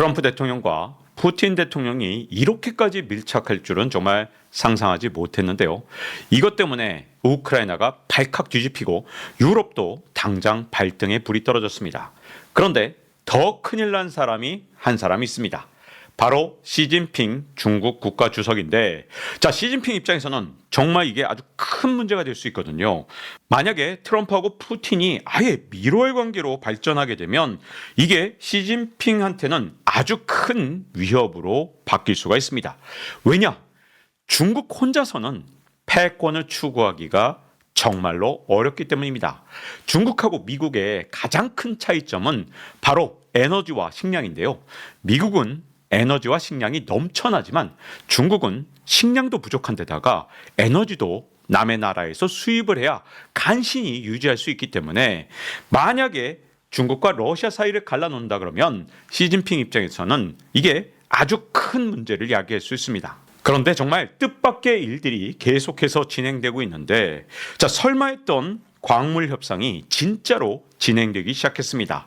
트럼프 대통령과 푸틴 대통령이 이렇게까지 밀착할 줄은 정말 상상하지 못했는데요. 이것 때문에 우크라이나가 발칵 뒤집히고 유럽도 당장 발등에 불이 떨어졌습니다. 그런데 더 큰일 난 사람이 한 사람이 있습니다. 바로 시진핑 중국 국가주석인데, 시진핑 입장에서는 정말 이게 아주 큰 문제가 될 수 있거든요. 만약에 트럼프하고 푸틴이 아예 미로의 관계로 발전하게 되면 이게 시진핑한테는 아주 큰 위협으로 바뀔 수가 있습니다. 왜냐? 중국 혼자서는 패권을 추구하기가 정말로 어렵기 때문입니다. 중국하고 미국의 가장 큰 차이점은 바로 에너지와 식량인데요. 미국은 에너지와 식량이 넘쳐나지만 중국은 식량도 부족한 데다가 에너지도 남의 나라에서 수입을 해야 간신히 유지할 수 있기 때문에 만약에 중국과 러시아 사이를 갈라놓는다 그러면 시진핑 입장에서는 이게 아주 큰 문제를 야기할 수 있습니다. 그런데 정말 뜻밖의 일들이 계속해서 진행되고 있는데, 설마 했던 광물 협상이 진짜로 진행되기 시작했습니다.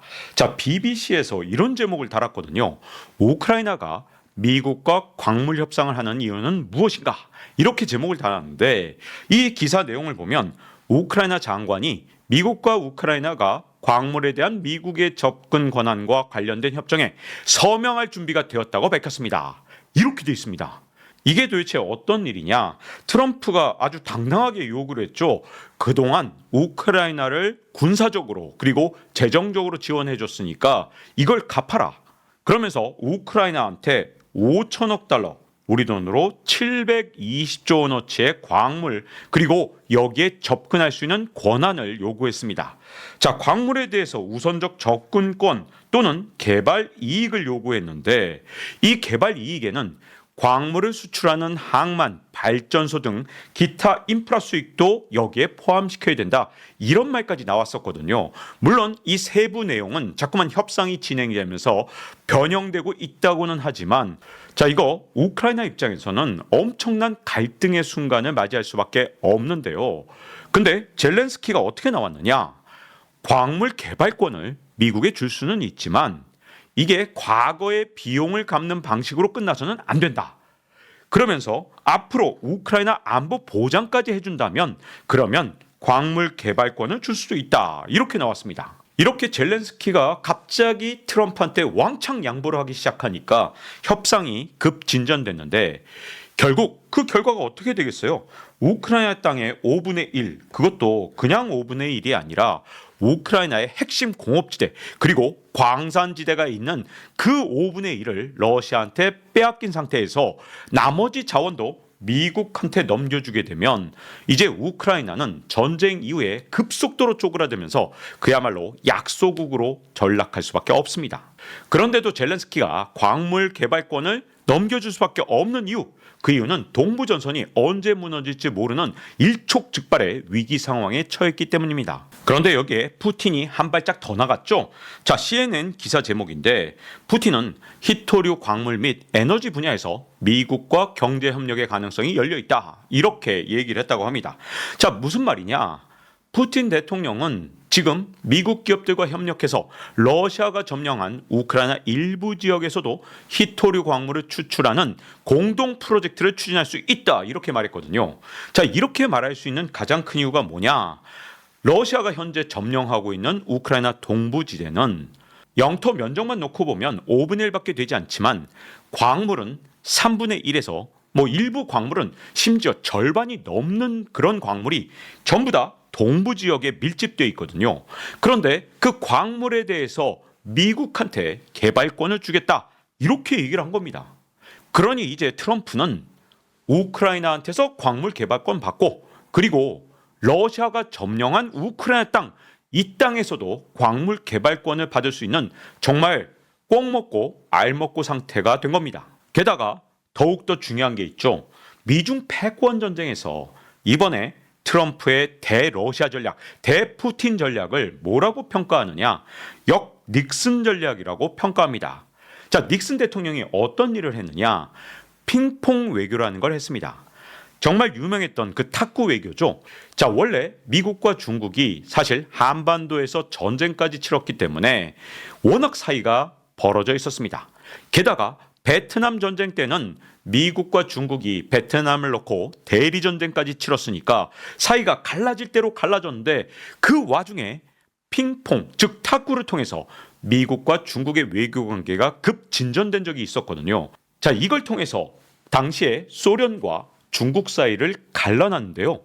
BBC에서 이런 제목을 달았거든요. 우크라이나가 미국과 광물 협상을 하는 이유는 무엇인가? 이렇게 제목을 달았는데, 이 기사 내용을 보면 우크라이나 장관이 미국과 우크라이나가 광물에 대한 미국의 접근 권한과 관련된 협정에 서명할 준비가 되었다고 밝혔습니다. 이렇게 되어 있습니다. 이게 도대체 어떤 일이냐? 트럼프가 아주 당당하게 요구를 했죠. 그동안 우크라이나를 군사적으로 그리고 재정적으로 지원해 줬으니까 이걸 갚아라. 그러면서 우크라이나한테 5천억 달러, 우리 돈으로 720조 원어치의 광물, 그리고 여기에 접근할 수 있는 권한을 요구했습니다. 광물에 대해서 우선적 접근권 또는 개발 이익을 요구했는데, 이 개발 이익에는 광물을 수출하는 항만, 발전소 등 기타 인프라 수익도 여기에 포함시켜야 된다. 이런 말까지 나왔었거든요. 물론 이 세부 내용은 자꾸만 협상이 진행되면서 변형되고 있다고는 하지만, 이거 우크라이나 입장에서는 엄청난 갈등의 순간을 맞이할 수밖에 없는데요. 근데 젤렌스키가 어떻게 나왔느냐? 광물 개발권을 미국에 줄 수는 있지만 이게 과거의 비용을 갚는 방식으로 끝나서는 안 된다. 그러면서 앞으로 우크라이나 안보 보장까지 해준다면 그러면 광물 개발권을 줄 수도 있다. 이렇게 나왔습니다. 이렇게 젤렌스키가 갑자기 트럼프한테 왕창 양보를 하기 시작하니까 협상이 급 진전됐는데, 결국 그 결과가 어떻게 되겠어요? 우크라이나 땅의 5분의 1, 그것도 그냥 5분의 1이 아니라 우크라이나의 핵심 공업지대 그리고 광산지대가 있는 그 5분의 1을 러시아한테 빼앗긴 상태에서 나머지 자원도 미국한테 넘겨주게 되면 이제 우크라이나는 전쟁 이후에 급속도로 쪼그라들면서 그야말로 약소국으로 전락할 수밖에 없습니다. 그런데도 젤렌스키가 광물 개발권을 넘겨줄 수밖에 없는 이유, 그 이유는 동부전선이 언제 무너질지 모르는 일촉즉발의 위기 상황에 처했기 때문입니다. 그런데 여기에 푸틴이 한 발짝 더 나갔죠. CNN 기사 제목인데, 푸틴은 히토류 광물 및 에너지 분야에서 미국과 경제 협력의 가능성이 열려 있다. 이렇게 얘기를 했다고 합니다. 무슨 말이냐? 푸틴 대통령은 지금 미국 기업들과 협력해서 러시아가 점령한 우크라이나 일부 지역에서도 히토류 광물을 추출하는 공동 프로젝트를 추진할 수 있다. 이렇게 말했거든요. 이렇게 말할 수 있는 가장 큰 이유가 뭐냐? 러시아가 현재 점령하고 있는 우크라이나 동부지대는 영토 면적만 놓고 보면 5분의 1밖에 되지 않지만 광물은 3분의 1에서 일부 광물은 심지어 절반이 넘는 그런 광물이 전부 다 동부 지역에 밀집되어 있거든요. 그런데 그 광물에 대해서 미국한테 개발권을 주겠다. 이렇게 얘기를 한 겁니다. 그러니 이제 트럼프는 우크라이나한테서 광물 개발권 받고, 그리고 러시아가 점령한 우크라이나 땅, 이 땅에서도 광물 개발권을 받을 수 있는 정말 꼭 먹고 알 먹고 상태가 된 겁니다. 게다가 더욱더 중요한 게 있죠. 미중 패권 전쟁에서 이번에 트럼프의 대러시아 전략, 대푸틴 전략을 뭐라고 평가하느냐? 역 닉슨 전략이라고 평가합니다. 닉슨 대통령이 어떤 일을 했느냐? 핑퐁 외교라는 걸 했습니다. 정말 유명했던 그 탁구 외교죠. 원래 미국과 중국이 사실 한반도에서 전쟁까지 치렀기 때문에 워낙 사이가 벌어져 있었습니다. 게다가 베트남 전쟁 때는 미국과 중국이 베트남을 놓고 대리 전쟁까지 치렀으니까 사이가 갈라질 대로 갈라졌는데 그 와중에 핑퐁, 즉 탁구를 통해서 미국과 중국의 외교 관계가 급 진전된 적이 있었거든요. 자, 이걸 통해서 당시에 소련과 중국 사이를 갈라놨는데요.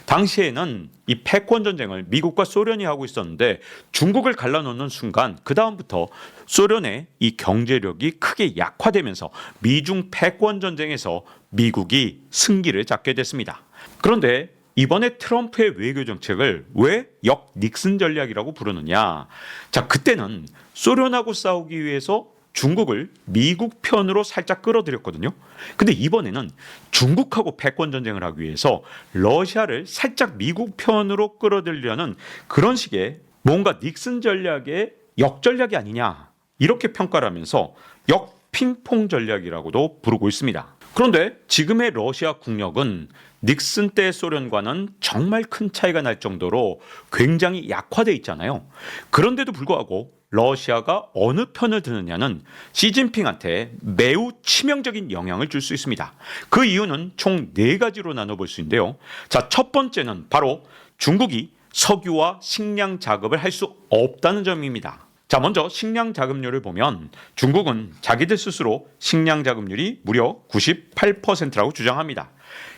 당시에는 이 패권 전쟁을 미국과 소련이 하고 있었는데 중국을 갈라놓는 순간 그 다음부터 소련의 이 경제력이 크게 약화되면서 미중 패권 전쟁에서 미국이 승기를 잡게 됐습니다. 그런데 이번에 트럼프의 외교 정책을 왜 역 닉슨 전략이라고 부르느냐? 자, 그때는 소련하고 싸우기 위해서 중국을 미국 편으로 살짝 끌어들였거든요. 근데 이번에는 중국하고 패권 전쟁을 하기 위해서 러시아를 살짝 미국 편으로 끌어들이려는 그런 식의 뭔가 닉슨 전략의 역전략이 아니냐, 이렇게 평가를 하면서 역핑퐁 전략이라고도 부르고 있습니다. 그런데 지금의 러시아 국력은 닉슨 때 소련과는 정말 큰 차이가 날 정도로 굉장히 약화돼 있잖아요. 그런데도 불구하고 러시아가 어느 편을 드느냐는 시진핑한테 매우 치명적인 영향을 줄 수 있습니다. 그 이유는 총 4가지로 나눠볼 수 있는데요. 자, 첫 번째는 바로 중국이 석유와 식량 자급을 할 수 없다는 점입니다. 자, 먼저 식량 자급률을 보면 중국은 자기들 스스로 식량 자급률이 무려 98%라고 주장합니다.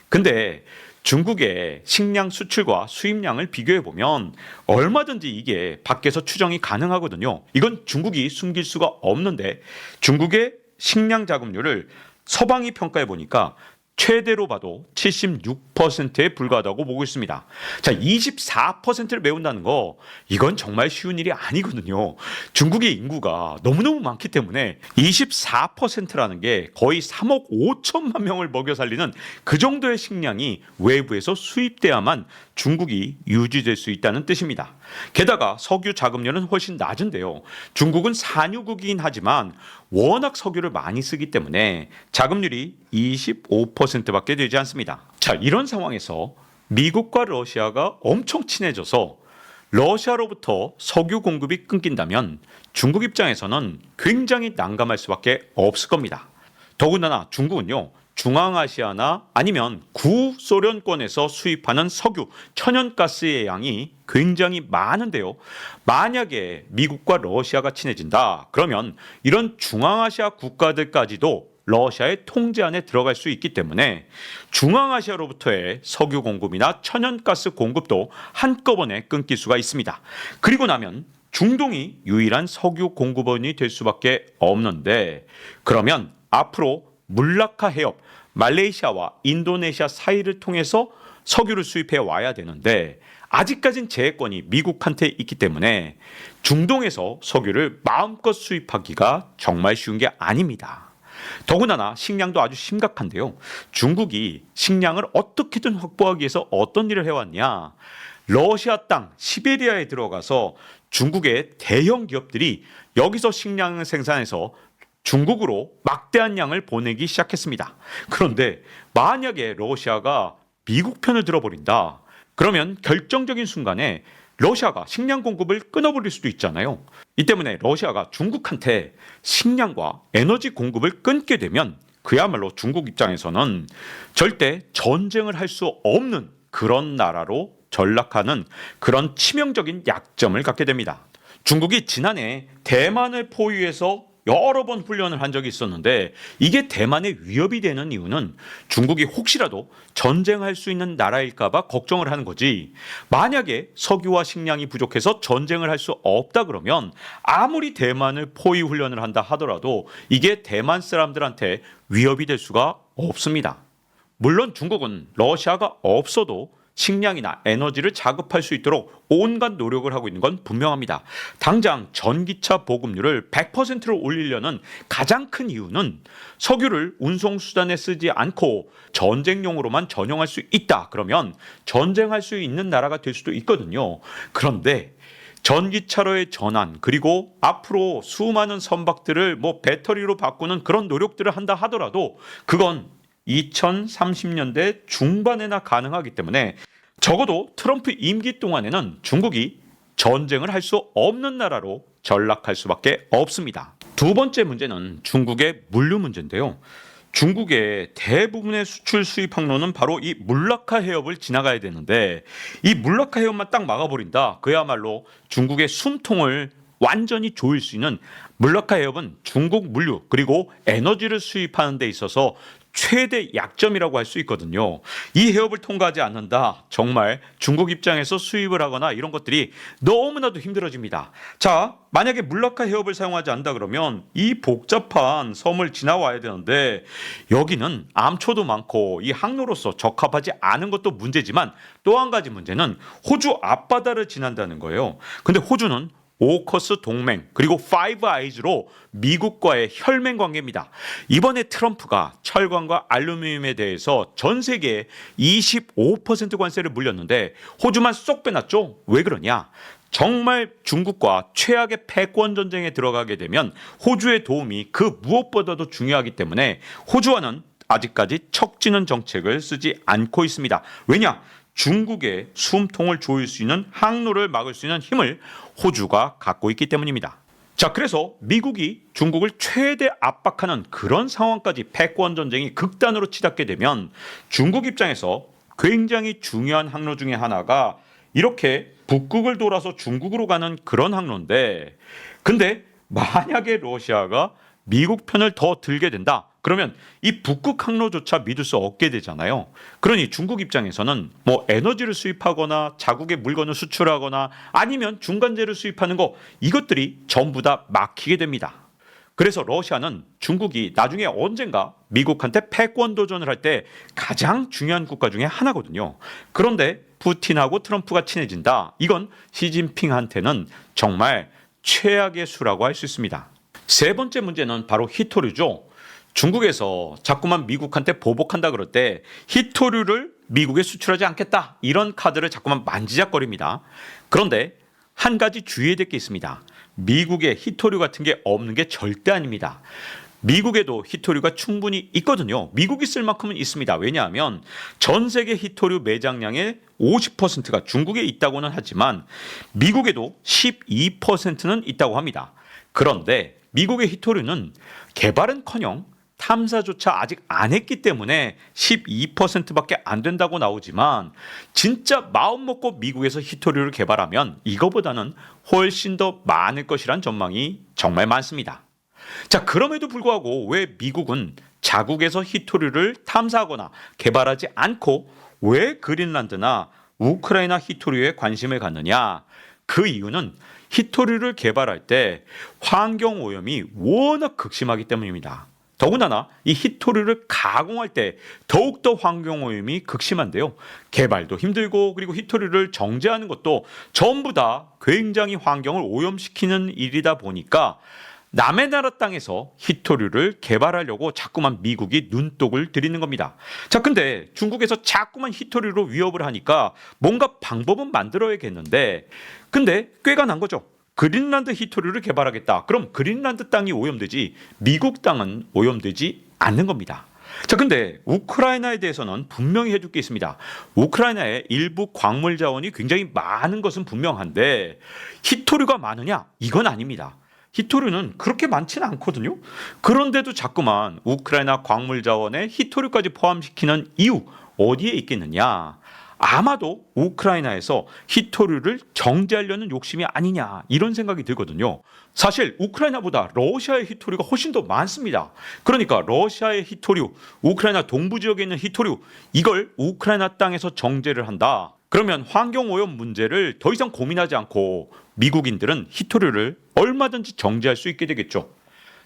근데 중국의 식량 수출과 수입량을 비교해 보면 얼마든지 이게 밖에서 추정이 가능하거든요. 이건 중국이 숨길 수가 없는데 중국의 식량 자급률을 서방이 평가해 보니까 최대로 봐도 76%에 불과하다고 보고 있습니다. 자, 24%를 메운다는 거, 이건 정말 쉬운 일이 아니거든요. 중국의 인구가 너무너무 많기 때문에 24%라는 게 거의 3억 5천만 명을 먹여 살리는 그 정도의 식량이 외부에서 수입돼야만 중국이 유지될 수 있다는 뜻입니다. 게다가 석유 자급률은 훨씬 낮은데요. 중국은 산유국이긴 하지만 워낙 석유를 많이 쓰기 때문에 자급률이 25%밖에 되지 않습니다. 자, 이런 상황에서 미국과 러시아가 엄청 친해져서 러시아로부터 석유 공급이 끊긴다면 중국 입장에서는 굉장히 난감할 수밖에 없을 겁니다. 더군다나 중국은요, 중앙아시아나 아니면 구소련권에서 수입하는 석유, 천연가스의 양이 굉장히 많은데요. 만약에 미국과 러시아가 친해진다, 그러면 이런 중앙아시아 국가들까지도 러시아의 통제 안에 들어갈 수 있기 때문에 중앙아시아로부터의 석유 공급이나 천연가스 공급도 한꺼번에 끊길 수가 있습니다. 그리고 나면 중동이 유일한 석유 공급원이 될 수밖에 없는데, 그러면 앞으로 물라카 해협, 말레이시아와 인도네시아 사이를 통해서 석유를 수입해 와야 되는데 아직까진 제해권이 미국한테 있기 때문에 중동에서 석유를 마음껏 수입하기가 정말 쉬운 게 아닙니다. 더군다나 식량도 아주 심각한데요. 중국이 식량을 어떻게든 확보하기 위해서 어떤 일을 해왔냐? 러시아 땅 시베리아에 들어가서 중국의 대형 기업들이 여기서 식량을 생산해서 중국으로 막대한 양을 보내기 시작했습니다. 그런데 만약에 러시아가 미국 편을 들어버린다, 그러면 결정적인 순간에 러시아가 식량 공급을 끊어버릴 수도 있잖아요. 이 때문에 러시아가 중국한테 식량과 에너지 공급을 끊게 되면 그야말로 중국 입장에서는 절대 전쟁을 할 수 없는 그런 나라로 전락하는 그런 치명적인 약점을 갖게 됩니다. 중국이 지난해 대만을 포위해서 여러 번 훈련을 한 적이 있었는데 이게 대만에 위협이 되는 이유는 중국이 혹시라도 전쟁할 수 있는 나라일까 봐 걱정을 하는 거지, 만약에 석유와 식량이 부족해서 전쟁을 할 수 없다 그러면 아무리 대만을 포위 훈련을 한다 하더라도 이게 대만 사람들한테 위협이 될 수가 없습니다. 물론 중국은 러시아가 없어도 식량이나 에너지를 자급할 수 있도록 온갖 노력을 하고 있는 건 분명합니다. 당장 전기차 보급률을 100%로 올리려는 가장 큰 이유는 석유를 운송수단에 쓰지 않고 전쟁용으로만 전용할 수 있다, 그러면 전쟁할 수 있는 나라가 될 수도 있거든요. 그런데 전기차로의 전환, 그리고 앞으로 수많은 선박들을 배터리로 바꾸는 그런 노력들을 한다 하더라도 그건 2030년대 중반에나 가능하기 때문에 적어도 트럼프 임기 동안에는 중국이 전쟁을 할 수 없는 나라로 전락할 수밖에 없습니다. 두 번째 문제는 중국의 물류 문제인데요. 중국의 대부분의 수출 수입 항로는 바로 이 물라카 해협을 지나가야 되는데 이 물라카 해협만 딱 막아버린다. 그야말로 중국의 숨통을 완전히 조일 수 있는 물라카 해협은 중국 물류 그리고 에너지를 수입하는 데 있어서 최대 약점이라고 할 수 있거든요. 이 해협을 통과하지 않는다. 정말 중국 입장에서 수입을 하거나 이런 것들이 너무나도 힘들어집니다. 자, 만약에 물라카 해협을 사용하지 않는다 그러면 이 복잡한 섬을 지나와야 되는데 여기는 암초도 많고 이 항로로서 적합하지 않은 것도 문제지만 또 한 가지 문제는 호주 앞바다를 지난다는 거예요. 근데 호주는 오커스 동맹 그리고 파이브 아이즈로 미국과의 혈맹 관계입니다. 이번에 트럼프가 철강과 알루미늄에 대해서 전 세계에 25% 관세를 물렸는데 호주만 쏙 빼놨죠? 왜 그러냐? 정말 중국과 최악의 패권 전쟁에 들어가게 되면 호주의 도움이 그 무엇보다도 중요하기 때문에 호주와는 아직까지 척지는 정책을 쓰지 않고 있습니다. 왜냐? 중국의 숨통을 조일 수 있는 항로를 막을 수 있는 힘을 호주가 갖고 있기 때문입니다. 자, 그래서 미국이 중국을 최대 압박하는 그런 상황까지 패권 전쟁이 극단으로 치닫게 되면 중국 입장에서 굉장히 중요한 항로 중에 하나가 이렇게 북극을 돌아서 중국으로 가는 그런 항로인데 근데 만약에 러시아가 미국 편을 더 들게 된다. 그러면 이 북극 항로조차 믿을 수 없게 되잖아요. 그러니 중국 입장에서는 뭐 에너지를 수입하거나 자국의 물건을 수출하거나 아니면 중간재를 수입하는 거 이것들이 전부 다 막히게 됩니다. 그래서 러시아는 중국이 나중에 언젠가 미국한테 패권 도전을 할 때 가장 중요한 국가 중에 하나거든요. 그런데 푸틴하고 트럼프가 친해진다. 이건 시진핑한테는 정말 최악의 수라고 할 수 있습니다. 세 번째 문제는 바로 히토류죠. 중국에서 자꾸만 미국한테 보복한다 그럴 때 히토류를 미국에 수출하지 않겠다. 이런 카드를 자꾸만 만지작거립니다. 그런데 한 가지 주의해야 될 게 있습니다. 미국에 히토류 같은 게 없는 게 절대 아닙니다. 미국에도 히토류가 충분히 있거든요. 미국이 쓸 만큼은 있습니다. 왜냐하면 전 세계 히토류 매장량의 50%가 중국에 있다고는 하지만 미국에도 12%는 있다고 합니다. 그런데 미국의 히토류는 개발은커녕 탐사조차 아직 안 했기 때문에 12%밖에 안 된다고 나오지만 진짜 마음 먹고 미국에서 히토류를 개발하면 이거보다는 훨씬 더 많을 것이란 전망이 정말 많습니다. 자, 그럼에도 불구하고 왜 미국은 자국에서 히토류를 탐사하거나 개발하지 않고 왜 그린란드나 우크라이나 히토류에 관심을 갖느냐? 그 이유는 히토류를 개발할 때 환경오염이 워낙 극심하기 때문입니다. 더군다나 이 히토류를 가공할 때 더욱더 환경오염이 극심한데요. 개발도 힘들고 그리고 히토류를 정제하는 것도 전부 다 굉장히 환경을 오염시키는 일이다 보니까 남의 나라 땅에서 히토류를 개발하려고 자꾸만 미국이 눈독을 들이는 겁니다. 자, 근데 중국에서 자꾸만 히토류로 위협을 하니까 뭔가 방법은 만들어야겠는데 근데 꾀가 난 거죠. 그린란드 히토류를 개발하겠다. 그럼 그린란드 땅이 오염되지 미국 땅은 오염되지 않는 겁니다. 자, 근데 우크라이나에 대해서는 분명히 해줄 게 있습니다. 우크라이나의 일부 광물 자원이 굉장히 많은 것은 분명한데 히토류가 많으냐? 이건 아닙니다. 히토류는 그렇게 많지는 않거든요. 그런데도 자꾸만 우크라이나 광물 자원에 히토류까지 포함시키는 이유 어디에 있겠느냐? 아마도 우크라이나에서 히토류를 정제하려는 욕심이 아니냐 이런 생각이 들거든요. 사실 우크라이나보다 러시아의 히토류가 훨씬 더 많습니다. 그러니까 러시아의 히토류, 우크라이나 동부 지역에 있는 히토류 이걸 우크라이나 땅에서 정제를 한다. 그러면 환경오염 문제를 더 이상 고민하지 않고 미국인들은 히토류를 얼마든지 정제할 수 있게 되겠죠.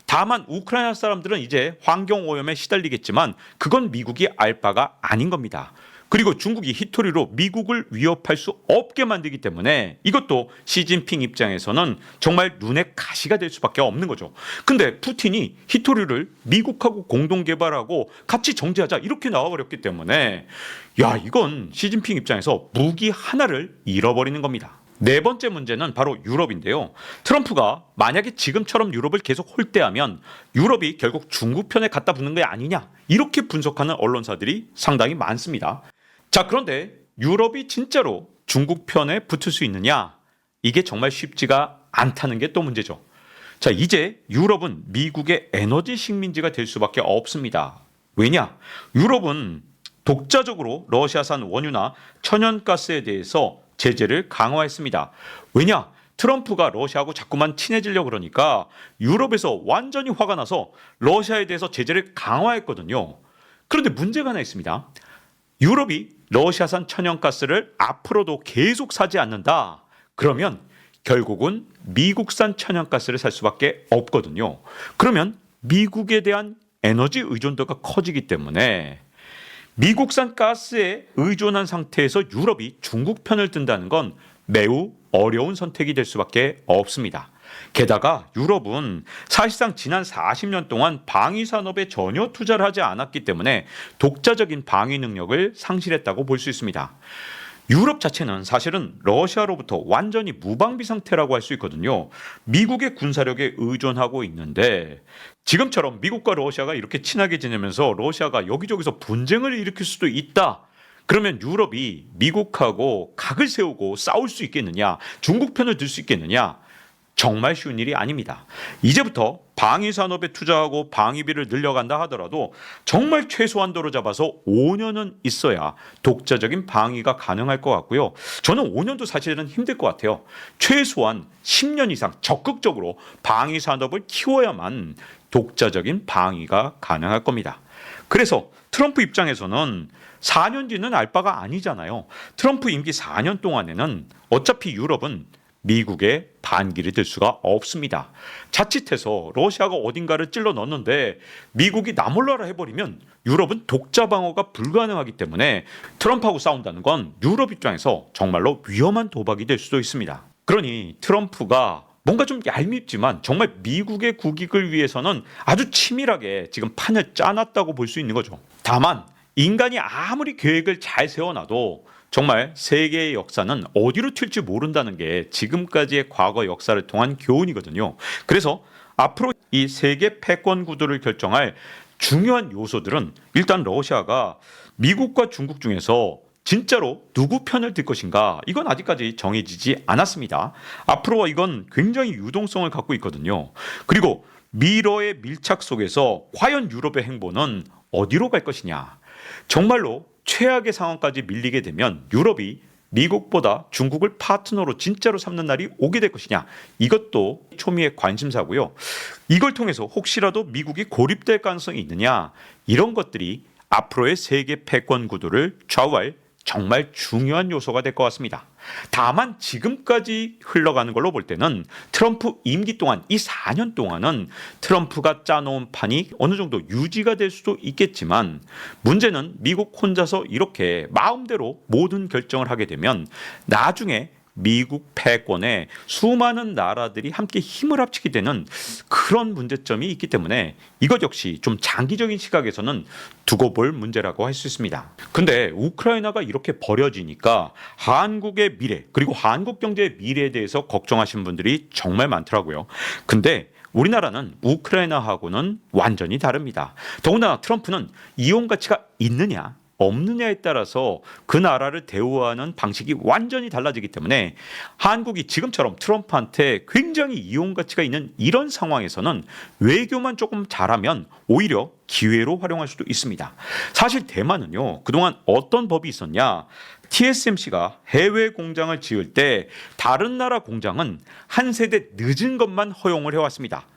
다만 우크라이나 사람들은 이제 환경오염에 시달리겠지만 그건 미국이 알 바가 아닌 겁니다. 그리고 중국이 히토류로 미국을 위협할 수 없게 만들기 때문에 이것도 시진핑 입장에서는 정말 눈에 가시가 될 수밖에 없는 거죠. 근데 푸틴이 히토류를 미국하고 공동 개발하고 같이 정제하자 이렇게 나와버렸기 때문에 야, 이건 시진핑 입장에서 무기 하나를 잃어버리는 겁니다. 네 번째 문제는 바로 유럽인데요. 트럼프가 만약에 지금처럼 유럽을 계속 홀대하면 유럽이 결국 중국 편에 갖다 붙는 게 아니냐 이렇게 분석하는 언론사들이 상당히 많습니다. 자, 그런데 유럽이 진짜로 중국 편에 붙을 수 있느냐? 이게 정말 쉽지가 않다는 게 또 문제죠. 자, 이제 유럽은 미국의 에너지 식민지가 될 수밖에 없습니다. 왜냐? 유럽은 독자적으로 러시아산 원유나 천연가스에 대해서 제재를 강화했습니다. 왜냐? 트럼프가 러시아하고 자꾸만 친해지려고 그러니까 유럽에서 완전히 화가 나서 러시아에 대해서 제재를 강화했거든요. 그런데 문제가 하나 있습니다. 유럽이 러시아산 천연가스를 앞으로도 계속 사지 않는다. 그러면 결국은 미국산 천연가스를 살 수밖에 없거든요. 그러면 미국에 대한 에너지 의존도가 커지기 때문에 미국산 가스에 의존한 상태에서 유럽이 중국 편을 든다는 건 매우 어려운 선택이 될 수밖에 없습니다. 게다가 유럽은 사실상 지난 40년 동안 방위 산업에 전혀 투자를 하지 않았기 때문에 독자적인 방위 능력을 상실했다고 볼 수 있습니다. 유럽 자체는 사실은 러시아로부터 완전히 무방비 상태라고 할 수 있거든요. 미국의 군사력에 의존하고 있는데 지금처럼 미국과 러시아가 이렇게 친하게 지내면서 러시아가 여기저기서 분쟁을 일으킬 수도 있다. 그러면 유럽이 미국하고 각을 세우고 싸울 수 있겠느냐? 중국 편을 들 수 있겠느냐? 정말 쉬운 일이 아닙니다. 이제부터 방위 산업에 투자하고 방위비를 늘려간다 하더라도 정말 최소한도로 잡아서 5년은 있어야 독자적인 방위가 가능할 것 같고요. 저는 5년도 사실은 힘들 것 같아요. 최소한 10년 이상 적극적으로 방위 산업을 키워야만 독자적인 방위가 가능할 겁니다. 그래서 트럼프 입장에서는 4년 뒤는 알 바가 아니잖아요. 트럼프 임기 4년 동안에는 어차피 유럽은 미국의 반기를 들 수가 없습니다. 자칫해서 러시아가 어딘가를 찔러 넣는데 미국이 나몰라라 해버리면 유럽은 독자 방어가 불가능하기 때문에 트럼프하고 싸운다는 건 유럽 입장에서 정말로 위험한 도박이 될 수도 있습니다. 그러니 트럼프가 뭔가 좀 얄밉지만 정말 미국의 국익을 위해서는 아주 치밀하게 지금 판을 짜놨다고 볼 수 있는 거죠. 다만 인간이 아무리 계획을 잘 세워놔도 정말 세계의 역사는 어디로 튈지 모른다는 게 지금까지의 과거 역사를 통한 교훈이거든요. 그래서 앞으로 이 세계 패권 구도를 결정할 중요한 요소들은 일단 러시아가 미국과 중국 중에서 진짜로 누구 편을 들 것인가, 이건 아직까지 정해지지 않았습니다. 앞으로 이건 굉장히 유동성을 갖고 있거든요. 그리고 미러의 밀착 속에서 과연 유럽의 행보는 어디로 갈 것이냐. 정말로 최악의 상황까지 밀리게 되면 유럽이 미국보다 중국을 파트너로 진짜로 삼는 날이 오게 될 것이냐, 이것도 초미의 관심사고요. 이걸 통해서 혹시라도 미국이 고립될 가능성이 있느냐, 이런 것들이 앞으로의 세계 패권 구도를 좌우할 정말 중요한 요소가 될 것 같습니다. 다만 지금까지 흘러가는 걸로 볼 때는 트럼프 임기 동안 이 4년 동안은 트럼프가 짜놓은 판이 어느 정도 유지가 될 수도 있겠지만 문제는 미국 혼자서 이렇게 마음대로 모든 결정을 하게 되면 나중에 미국 패권에 수많은 나라들이 함께 힘을 합치게 되는 그런 문제점이 있기 때문에 이것 역시 좀 장기적인 시각에서는 두고 볼 문제라고 할 수 있습니다. 근데 우크라이나가 이렇게 버려지니까 한국의 미래, 그리고 한국 경제의 미래에 대해서 걱정하시는 분들이 정말 많더라고요. 근데 우리나라는 우크라이나하고는 완전히 다릅니다. 더군다나 트럼프는 이용 가치가 있느냐 없느냐에 따라서 그 나라를 대우하는 방식이 완전히 달라지기 때문에 한국이 지금처럼 트럼프한테 굉장히 이용 가치가 있는 이런 상황에서는 외교만 조금 잘하면 오히려 기회로 활용할 수도 있습니다. 사실 대만은요, 그동안 어떤 법이 있었냐, TSMC가 해외 공장을 지을 때 다른 나라 공장은 한 세대 늦은 것만 허용을 해왔습니다.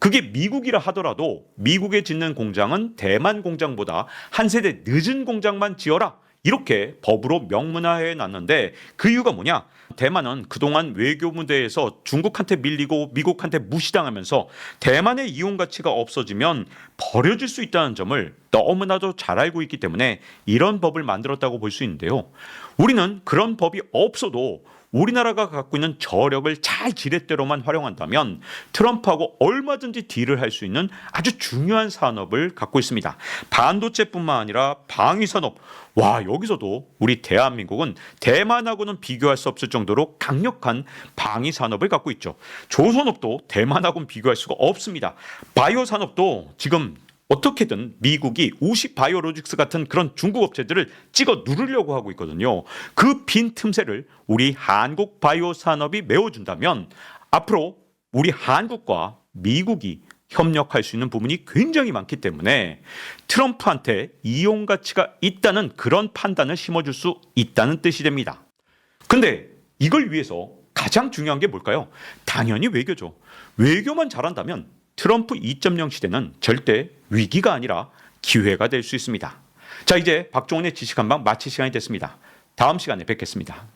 그게 미국이라 하더라도 미국에 짓는 공장은 대만 공장보다 한 세대 늦은 공장만 지어라, 이렇게 법으로 명문화해 놨는데 그 이유가 뭐냐? 대만은 그동안 외교 문제에서 중국한테 밀리고 미국한테 무시당하면서 대만의 이용 가치가 없어지면 버려질 수 있다는 점을 너무나도 잘 알고 있기 때문에 이런 법을 만들었다고 볼 수 있는데요. 우리는 그런 법이 없어도 우리나라가 갖고 있는 저력을 잘 지렛대로만 활용한다면 트럼프하고 얼마든지 딜을 할 수 있는 아주 중요한 산업을 갖고 있습니다. 반도체뿐만 아니라 방위산업, 여기서도 우리 대한민국은 대만하고는 비교할 수 없을 정도로 강력한 방위산업을 갖고 있죠. 조선업도 대만하고는 비교할 수가 없습니다. 바이오 산업도 지금 어떻게든 미국이 우시 바이오로직스 같은 그런 중국 업체들을 찍어 누르려고 하고 있거든요. 그 빈 틈새를 우리 한국 바이오 산업이 메워준다면 앞으로 우리 한국과 미국이 협력할 수 있는 부분이 굉장히 많기 때문에 트럼프한테 이용 가치가 있다는 그런 판단을 심어줄 수 있다는 뜻이 됩니다. 근데 이걸 위해서 가장 중요한 게 뭘까요? 당연히 외교죠. 외교만 잘한다면 트럼프 2.0 시대는 절대 위기가 아니라 기회가 될 수 있습니다. 자, 이제 박종훈의 지식한방 마칠 시간이 됐습니다. 다음 시간에 뵙겠습니다.